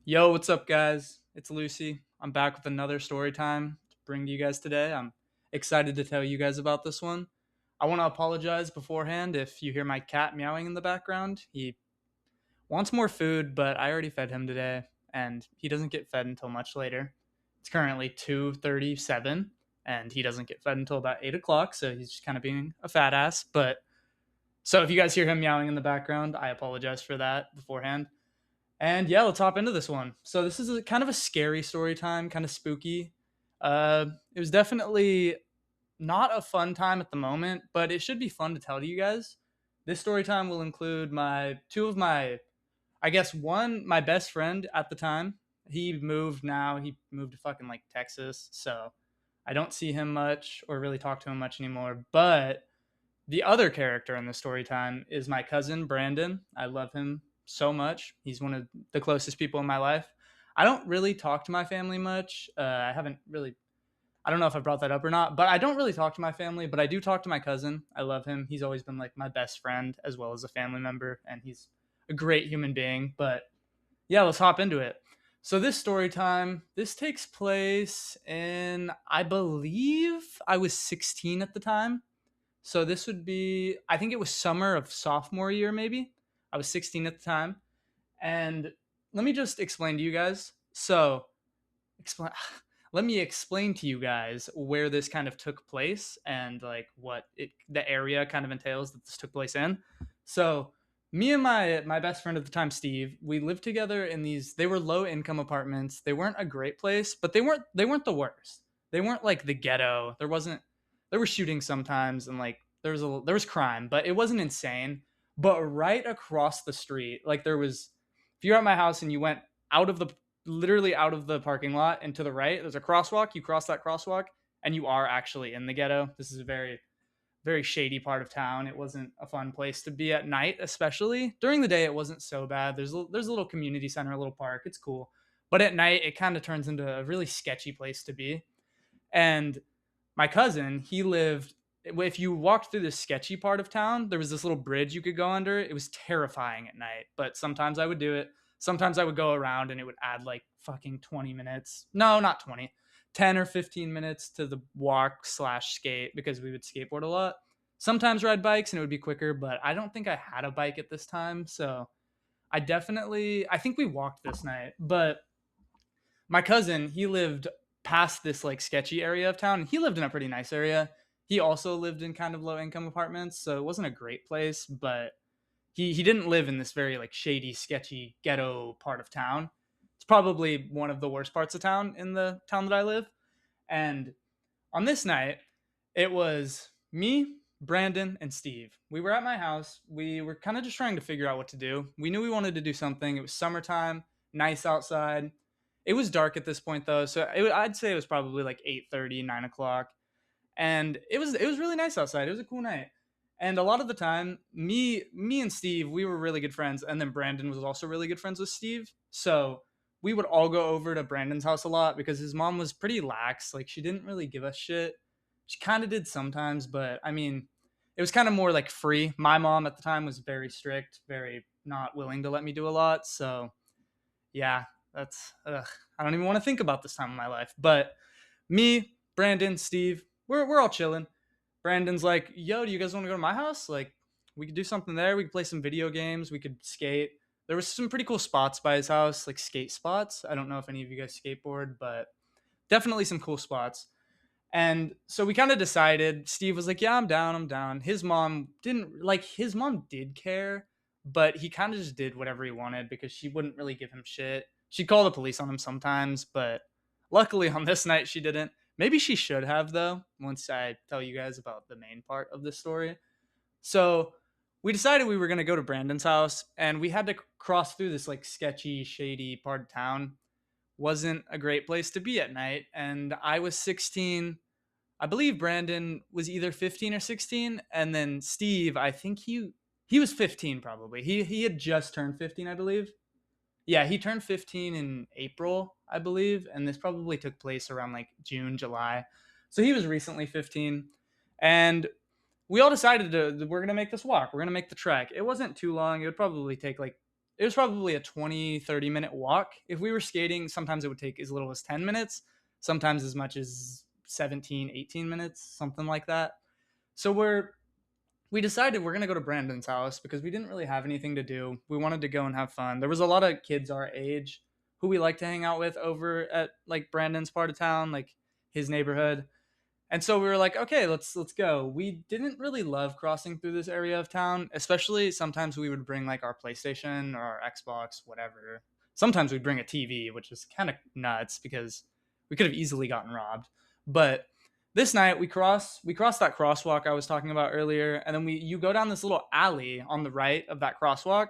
Yo, what's up, guys? It's Lucy. I'm back with another story time to bring to you guys today. I'm excited to tell you guys about this one. I want to apologize beforehand if you hear my cat meowing in the background. He wants more food, but I already fed him today, and he doesn't get fed until much later. It's currently 2:37, and he doesn't get fed until about 8 o'clock, so he's just kind of being a fat ass. But so if you guys hear him meowing in the background, I apologize for that beforehand. And yeah, let's hop into this one. So this is kind of a scary story time, kind of spooky. It was definitely not a fun time at the moment, but it should be fun to tell to you guys. This story time will include my two of my, I guess one, my best friend at the time. He moved now. He moved to fucking like Texas, so I don't see him much or really talk to him much anymore. But the other character in the story time is my cousin Brandon. I love him so much. He's one of the closest people in my life. I don't really talk to my family much. I haven't really. I don't know if I brought that up or not, but I don't really talk to my family, but I do talk to my cousin. I love him. He's always been like my best friend as well as a family member, and he's a great human being. But yeah, let's hop into it. So this story time, this takes place in, I believe I was 16 at the time. So this would be, I think it was summer of sophomore year, maybe. I was 16 at the time. And let me just explain to you guys. So, explain. Let me explain to you guys where this kind of took place and like the area kind of entails that this took place in. So, me and my best friend at the time, Steve, we lived together in these. They were low income apartments. They weren't a great place, but they weren't the worst. They weren't like the ghetto. There were shootings sometimes, and like there was crime, but it wasn't insane. But right across the street, like there was, if you're at my house and you went out of the literally out of the parking lot and to the right, there's a crosswalk. You cross that crosswalk, and you are actually in the ghetto. This is a very shady part of town. It wasn't a fun place to be at night, especially during the day. It wasn't so bad. There's a little community center, a little park. It's cool, but at night it kind of turns into a really sketchy place to be. And my cousin, he lived. If you walked through this sketchy part of town, there was this little bridge you could go under. It was terrifying at night, but sometimes I would do it. Sometimes I would go around and it would add like fucking 20 minutes. No, not 20, 10 or 15 minutes to the walk slash skate because we would skateboard a lot. Sometimes ride bikes and it would be quicker, but I don't think I had a bike at this time. So I think we walked this night, but my cousin, he lived past this like sketchy area of town. He lived in a pretty nice area. He also lived in kind of low income apartments, so it wasn't a great place, but he didn't live in this very like shady, sketchy ghetto part of town. It's probably one of the worst parts of town in the town that I live. And on this night, it was me, Brandon, and Steve. We were at my house. We were kind of just trying to figure out what to do. We knew we wanted to do something. It was summertime, nice outside. It was dark at this point though, so I'd say it was probably like 8:30, 9 o'clock, and it was really nice outside. It was a cool night, and a lot of the time, me and Steve, we were really good friends, and then Brandon was also really good friends with Steve. So we would all go over to Brandon's house a lot because his mom was pretty lax. Like she didn't really give us shit. She kind of did sometimes, but I mean, it was kind of more like free. My mom at the time was very strict, very not willing to let me do a lot. So yeah, that's I don't even want to think about this time of my life. But me, Brandon, Steve, we're all chilling. Brandon's like, "Yo, do you guys want to go to my house? Like, we could do something there. We could play some video games. We could skate." There was some pretty cool spots by his house, like skate spots. I don't know if any of you guys skateboard, but definitely some cool spots. And so we kind of decided. Steve was like, "Yeah, I'm down. I'm down." His mom didn't like. His mom did care, but he kind of just did whatever he wanted because she wouldn't really give him shit. She'd call the police on him sometimes, but luckily on this night she didn't. Maybe she should have though. Once I tell you guys about the main part of this story. So we decided we were going to go to Brandon's house, and we had to cross through this like sketchy, shady part of town. Wasn't a great place to be at night, and I was 16. I believe Brandon was either 15 or 16, and then Steve, I think he was 15 probably. He had just turned 15, I believe. Yeah, he turned 15 in April, I believe, and this probably took place around like June, July. So he was recently 15, and we all decided we're gonna make this walk. We're gonna make the trek. It wasn't too long. It would probably take like it was probably a 20-30 minute walk. If we were skating, sometimes it would take as little as 10 minutes, sometimes as much as 17-18 minutes, something like that. So we decided we're gonna go to Brandon's house because we didn't really have anything to do. We wanted to go and have fun. There was a lot of kids our age who we like to hang out with over at like Brandon's part of town, like his neighborhood. And so we were like, okay, let's go. We didn't really love crossing through this area of town, especially sometimes we would bring like our PlayStation or our Xbox, whatever. Sometimes we'd bring a TV, which is kind of nuts because we could have easily gotten robbed. But this night we crossed that crosswalk I was talking about earlier, and then we you go down this little alley on the right of that crosswalk.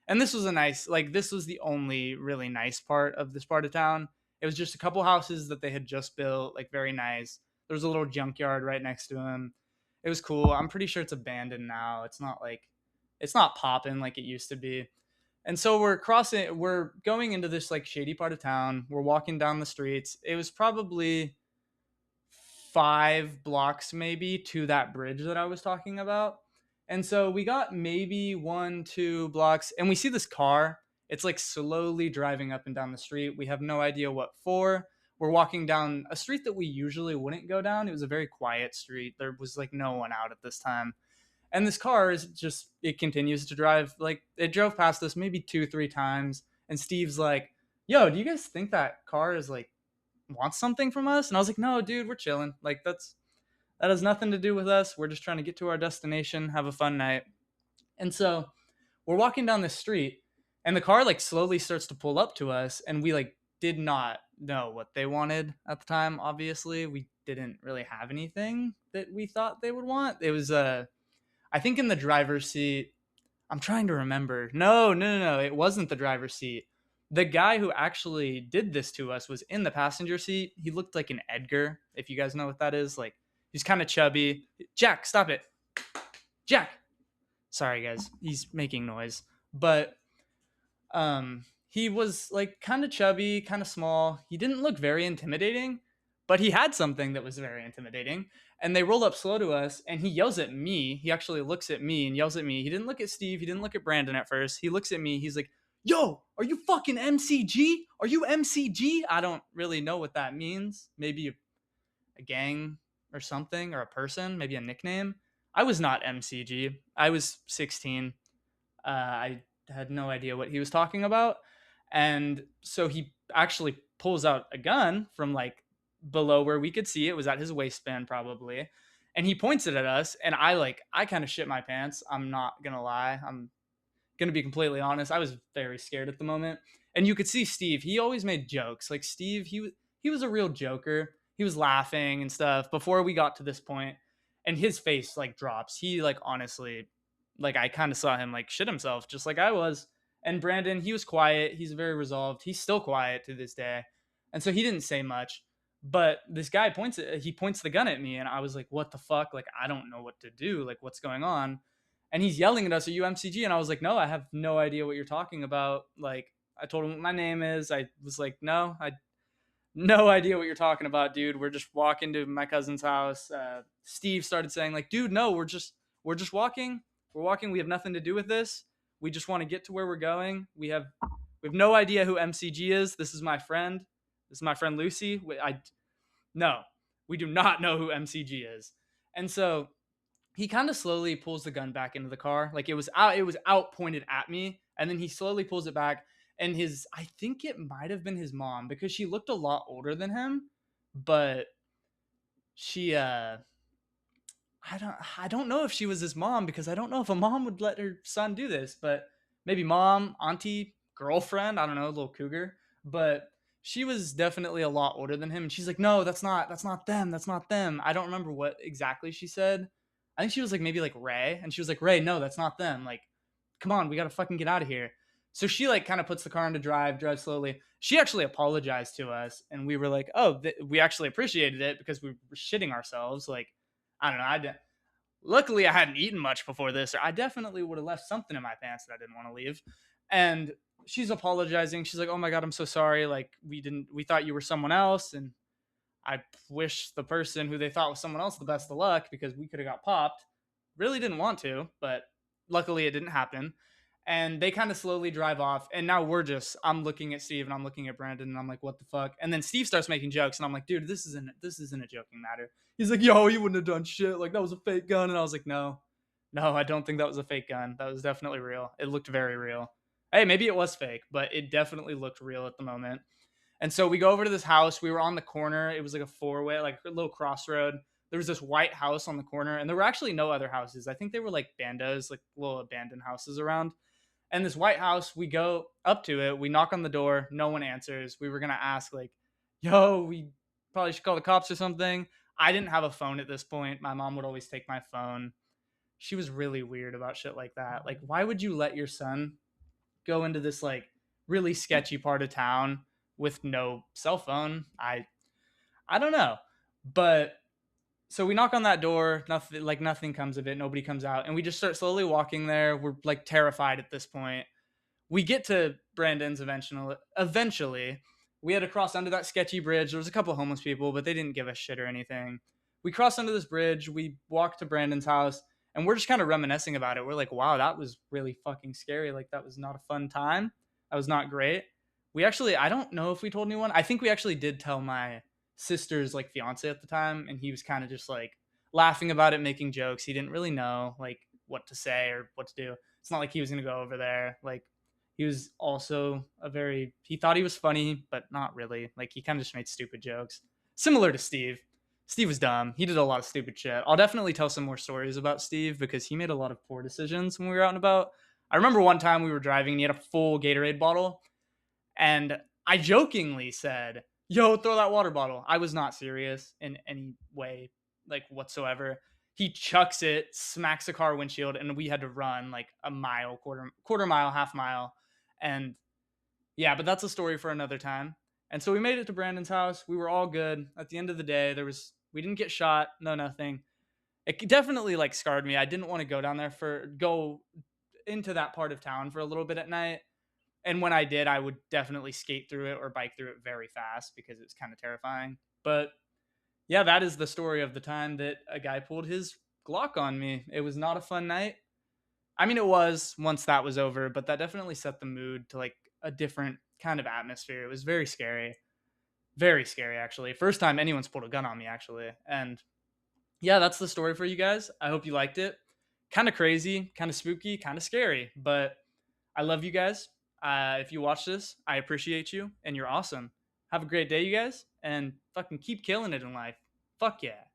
And this was a nice like this was the only really nice part of this part of town. It was just a couple houses that they had just built, like very nice. There's a little junkyard right next to him. It was cool. I'm pretty sure it's abandoned now. It's not popping like it used to be. And so we're going into this like shady part of town. We're walking down the streets. It was probably 5 blocks maybe to that bridge that I was talking about. And so we got maybe 1-2 blocks and we see this car. It's like slowly driving up and down the street. We have no idea what for. We're walking down a street that we usually wouldn't go down. It was a very quiet street. There was like no one out at this time. And this car is just, it continues to drive. Like it drove past us maybe 2-3 times. And Steve's like, yo, do you guys think that car is like wants something from us? And I was like, no, dude, we're chilling. Like that has nothing to do with us. We're just trying to get to our destination, have a fun night. And so we're walking down the street and the car like slowly starts to pull up to us, and we like did not know what they wanted at the time. Obviously, we didn't really have anything that we thought they would want. It was I think in the driver's seat, I'm trying to remember. No, no, no, no. It wasn't the driver's seat. The guy who actually did this to us was in the passenger seat. He looked like an Edgar, if you guys know what that is. Like, he's kind of chubby. Jack, stop it. Jack. Sorry, guys. He's making noise. But he was like kind of chubby, kind of small. He didn't look very intimidating, but he had something that was very intimidating. And they rolled up slow to us, and he yells at me. He actually looks at me and yells at me. He didn't look at Steve. He didn't look at Brandon at first. He looks at me. He's like, yo, are you fucking MCG? Are you MCG? I don't really know what that means. Maybe a gang or something, or a person, maybe a nickname. I was not MCG. I was 16. I had no idea what he was talking about. And so he actually pulls out a gun from like below where we could see. It was at his waistband probably. And he points it at us. And I kind of shit my pants. I'm not going to lie. I'm going to be completely honest. I was very scared at the moment. And you could see Steve. He always made jokes. Like Steve, he was a real joker. He was laughing and stuff before we got to this point. And his face like drops. He like honestly, like I kind of saw him like shit himself just like I was. And Brandon, he was quiet. He's very resolved. He's still quiet to this day. And so he didn't say much. But this guy he points the gun at me, and I was like, what the fuck? Like, I don't know what to do. Like, what's going on? And he's yelling at us, are you MCG? And I was like, no, I have no idea what you're talking about. Like, I told him what my name is. I was like, no, I no idea what you're talking about, dude. We're just walking to my cousin's house. Steve started saying, like, dude, no, we're just walking. We're walking. We have nothing to do with this. We just want to get to where we're going. We have no idea who MCG is. This is my friend. This is my friend Lucy. No, we do not know who MCG is. And so he kind of slowly pulls the gun back into the car. Like it was out pointed at me. And then he slowly pulls it back. And I think it might have been his mom because she looked a lot older than him, but she, I don't know if she was his mom because I don't know if a mom would let her son do this, but maybe mom, auntie, girlfriend, I don't know, little cougar, but she was definitely a lot older than him. And she's like, no, that's not them. That's not them. I don't remember what exactly she said. I think she was like, maybe like Ray. And she was like, Ray, no, that's not them. Like, come on, we got to fucking get out of here. So she like kind of puts the car into drive slowly. She actually apologized to us. And we were like, oh, we actually appreciated it because we were shitting ourselves. Like, I don't know. Luckily, I hadn't eaten much before this. Or I definitely would have left something in my pants that I didn't want to leave. And she's apologizing. She's like, "Oh my god, I'm so sorry. Like we thought you were someone else, and I wish the person who they thought was someone else the best of luck because we could have got popped. Really didn't want to, but luckily it didn't happen." And they kind of slowly drive off. And now I'm looking at Steve and I'm looking at Brandon and I'm like, what the fuck? And then Steve starts making jokes and I'm like, dude, this isn't a joking matter. He's like, yo, you wouldn't have done shit. Like that was a fake gun. And I was like, no, I don't think that was a fake gun. That was definitely real. It looked very real. Hey, maybe it was fake, but it definitely looked real at the moment. And so we go over to this house. We were on the corner. It was like a four-way, like a little crossroad. There was this white house on the corner, and there were actually no other houses. I think they were like bandos, like little abandoned houses around. And this white house, we go up to it. We knock on the door. No one answers. We were gonna ask like, "Yo, we probably should call the cops or something." I didn't have a phone at this point. My mom would always take my phone. She was really weird about shit like that. Like, why would you let your son go into this like really sketchy part of town with no cell phone? I don't know. But so we knock on that door, nothing comes of it, nobody comes out, and we just start slowly walking there. We're like terrified at this point. We get to Brandon's eventually. We had to cross under that sketchy bridge. There was a couple of homeless people, but they didn't give us shit or anything. We crossed under this bridge. We walked to Brandon's house, and we're just kind of reminiscing about it. We're like, wow, that was really fucking scary. Like, that was not a fun time. That was not great. I don't know if we told anyone. I think we actually did tell my sister's like fiance at the time, and he was kind of just like laughing about it, making jokes. He didn't really know like what to say or what to do. It's not like he was gonna go over there. Like he was also he thought he was funny, but not really. Like he kind of just made stupid jokes. Similar to Steve. Steve was dumb. He did a lot of stupid shit. I'll definitely tell some more stories about Steve because he made a lot of poor decisions when we were out and about. I remember one time we were driving and he had a full Gatorade bottle and I jokingly said, "Yo, throw that water bottle." I was not serious in any way, like whatsoever. He chucks it, smacks the car windshield, and we had to run like a mile, quarter mile, half mile. And yeah, but that's a story for another time. And so we made it to Brandon's house. We were all good. At the end of the day, we didn't get shot, no nothing. It definitely like scarred me. I didn't want to go into that part of town for a little bit at night. And when I did, I would definitely skate through it or bike through it very fast because it was kind of terrifying. But yeah, that is the story of the time that a guy pulled his Glock on me. It was not a fun night. I mean, it was once that was over, but that definitely set the mood to like a different kind of atmosphere. It was very scary, actually. First time anyone's pulled a gun on me, actually. And yeah, that's the story for you guys. I hope you liked it. Kind of crazy, kind of spooky, kind of scary, but I love you guys. If you watch this, I appreciate you and you're awesome. Have a great day, you guys, and fucking keep killing it in life. Fuck yeah.